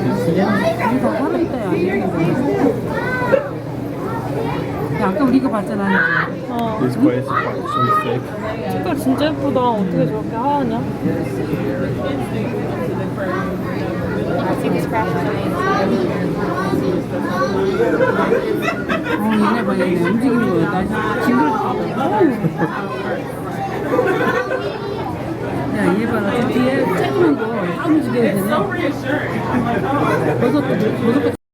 여기 다 살아있다, 야. 야, 아까 우리 이거 봤잖아. 어. These glaze are so thick. 색깔 진짜 예쁘다. 어떻게 저렇게 하얗냐? 얘네 봐, 얘네 움직이는 거. 나 징그럽다. 야, 얘 봐라. 저 뒤에 조그만 거. 다 움직여야 되네. 버섯